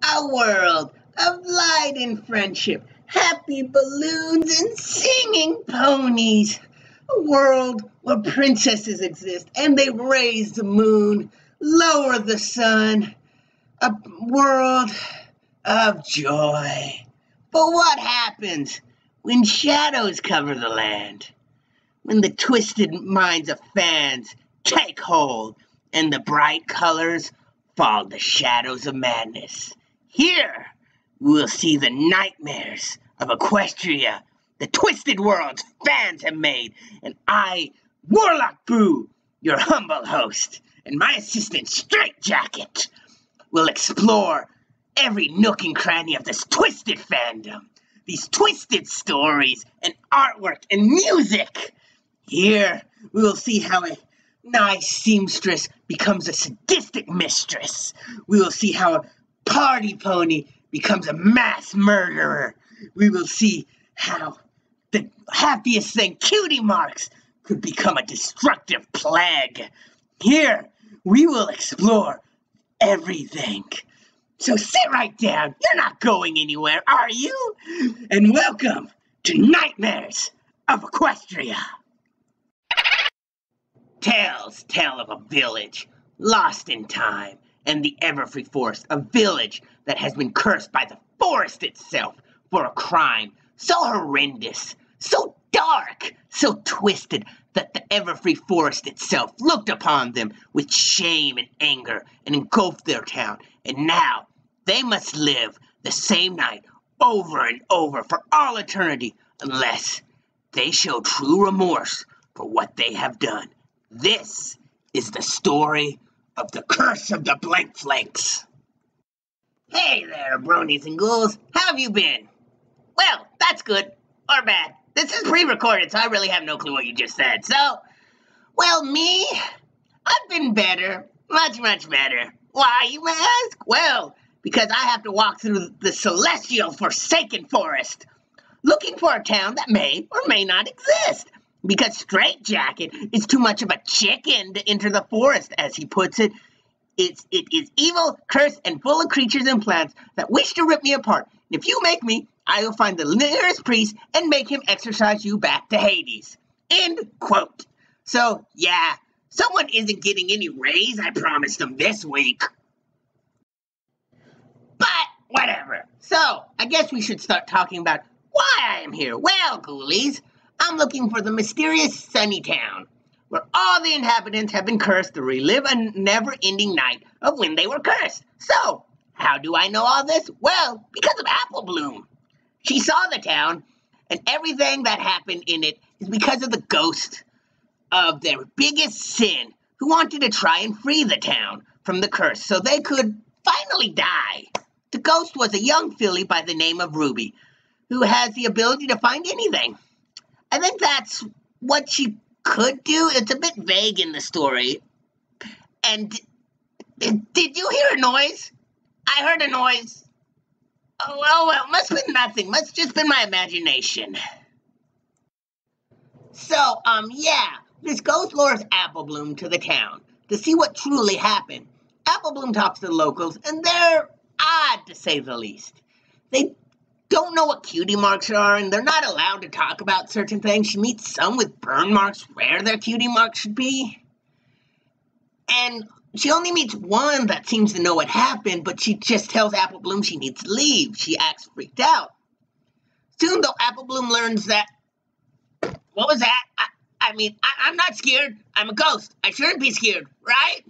A world of light and friendship, happy balloons and singing ponies. A world where princesses exist and they raise the moon, lower the sun. A world of joy. But what happens when shadows cover the land? When the twisted minds of fans take hold and the bright colors fall the shadows of madness. Here, we'll see the nightmares of Equestria, the twisted worlds fans have made, and I, Warlock Boo, your humble host, and my assistant Straightjacket, will explore every nook and cranny of this twisted fandom, these twisted stories and artwork and music. Here, we will see how a nice seamstress becomes a sadistic mistress. We will see how a party pony becomes a mass murderer. We will see how the happiest thing, Cutie Marks, could become a destructive plague. Here, we will explore everything. So sit right down. You're not going anywhere, are you? And welcome to Nightmares of Equestria. Tales tell of a village lost in time and the Everfree Forest, a village that has been cursed by the forest itself for a crime so horrendous, so dark, so twisted that the Everfree Forest itself looked upon them with shame and anger and engulfed their town. And now they must live the same night over and over for all eternity unless they show true remorse for what they have done. This is the story of the Curse of the Blank Flanks. Hey there, bronies and ghouls. How have you been? Well, that's good. Or bad. This is pre-recorded, so I really have no clue what you just said. So, well, me? I've been better. Much, much better. Why, you may ask? Well, because I have to walk through the celestial forsaken forest, looking for a town that may or may not exist. Because Straightjacket is too much of a chicken to enter the forest, as he puts it. It is evil, cursed, and full of creatures and plants that wish to rip me apart. If you make me, I will find the nearest priest and make him exorcise you back to Hades. End quote. So, yeah, someone isn't getting any raise I promised them this week. But, whatever. So, I guess we should start talking about why I am here. Well, ghoulies, I'm looking for the mysterious Sunny Town, where all the inhabitants have been cursed to relive a never-ending night of when they were cursed. So, how do I know all this? Well, because of Apple Bloom. She saw the town, and everything that happened in it is because of the ghost of their biggest sin, who wanted to try and free the town from the curse so they could finally die. The ghost was a young filly by the name of Ruby, who has the ability to find anything. I think that's what she could do. It's a bit vague in the story. And did you hear a noise? I heard a noise. Oh, well, must have been nothing. Must have just been my imagination. So, yeah, this ghost lures Apple Bloom to the town to see what truly happened. Apple Bloom talks to the locals, and they're odd, to say the least. They don't know what cutie marks are, and they're not allowed to talk about certain things. She meets some with burn marks where their cutie marks should be. And she only meets one that seems to know what happened, but she just tells Apple Bloom she needs to leave. She acts freaked out. Soon, though, Apple Bloom learns that... What was that? I'm not scared. I'm a ghost. I shouldn't be scared, right?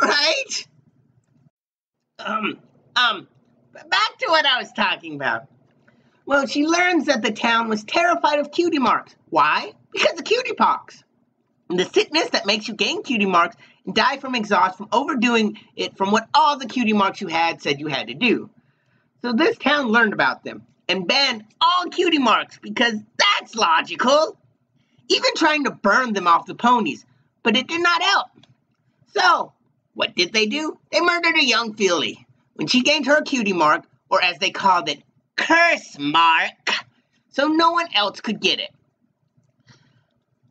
Right? Back to what I was talking about. Well, she learns that the town was terrified of cutie marks. Why? Because of cutie pox. The sickness that makes you gain cutie marks and die from exhaust from overdoing it from what all the cutie marks you had said you had to do. So this town learned about them and banned all cutie marks because that's logical. Even trying to burn them off the ponies, but it did not help. So, what did they do? They murdered a young filly. When she gained her cutie mark, or as they called it, curse mark, so no one else could get it.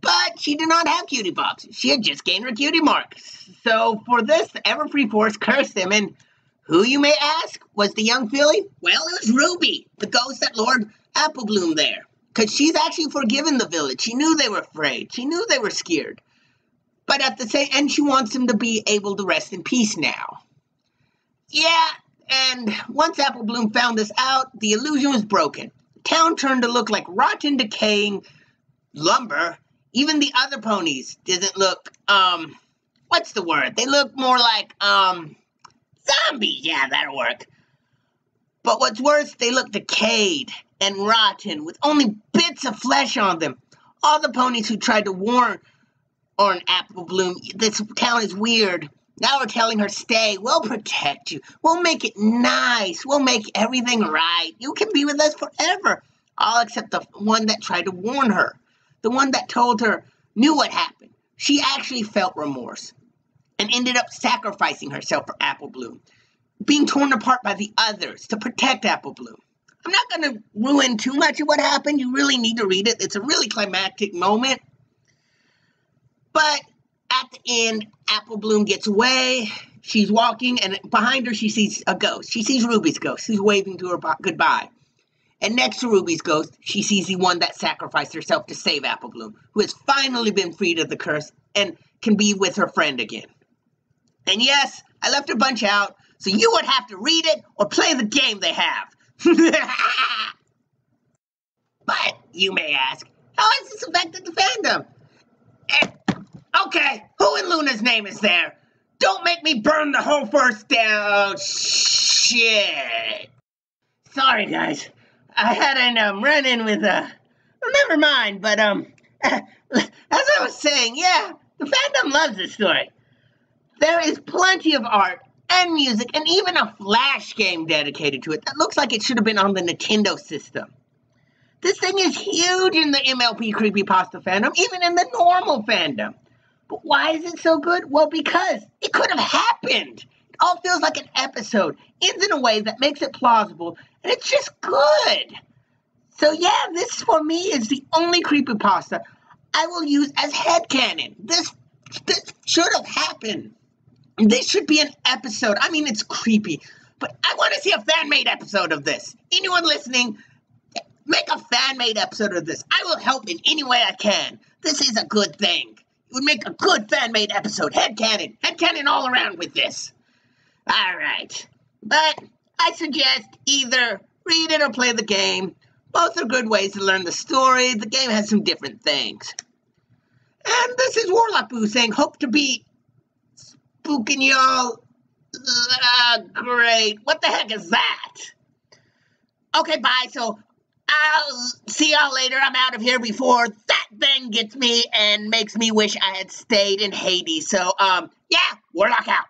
But she did not have cutie pox. She had just gained her cutie mark. So for this, the Everfree Force cursed them, and Who, you may ask, was the young filly? Well, it was Ruby, the ghost that lured Applebloom there. Because she's actually forgiven the village. She knew they were afraid. She knew they were scared. But at the same end, she wants them to be able to rest in peace now. Yeah, and once Applebloom found this out, the illusion was broken. The town turned to look like rotten, decaying lumber. Even the other ponies didn't look, what's the word? They look more like, zombies. Yeah, that'll work. But what's worse, they look decayed and rotten, with only bits of flesh on them. All the ponies who tried to warn Applebloom, this town is weird, now are telling her, stay, we'll protect you, we'll make it nice, we'll make everything right, you can be with us forever. All except the one that tried to warn her. The one that told her knew what happened. She actually felt remorse and ended up sacrificing herself for Applebloom, being torn apart by the others to protect Applebloom. I'm not going to ruin too much of what happened. You really need to read it. It's a really climactic moment. But at the end, Applebloom gets away. She's walking, and behind her, she sees a ghost. She sees Ruby's ghost, who's waving to her goodbye. And next to Ruby's ghost, she sees the one that sacrificed herself to save Applebloom, who has finally been freed of the curse and can be with her friend again. And yes, I left a bunch out, so you would have to read it or play the game they have. But, you may ask, how has this affected the fandom? Okay, who in Luna's name is there? Don't make me burn the whole first down. Shit. Sorry, guys. I had an run-in with, never mind, but, as I was saying, yeah, the fandom loves this story. There is plenty of art and music and even a Flash game dedicated to it that looks like it should have been on the Nintendo system. This thing is huge in the MLP Creepypasta fandom, even in the normal fandom. But why is it so good? Well, because it could have happened. It all feels like an episode, ends in a way that makes it plausible, and it's just good. So yeah, this for me is the only creepypasta I will use as headcanon. This should have happened. This should be an episode. I mean, it's creepy, but I want to see a fan-made episode of this. Anyone listening, make a fan-made episode of this. I will help in any way I can. This is a good thing. It would make a good fan-made episode. Headcanon. Headcanon all around with this. All right. But I suggest either read it or play the game. Both are good ways to learn the story. The game has some different things. And this is Warlock Boo saying, hope to be spooking y'all. Great. What the heck is that? Okay, bye. So I'll see y'all later. I'm out of here before that thing gets me and makes me wish I had stayed in Hades. So, yeah, Warlock out.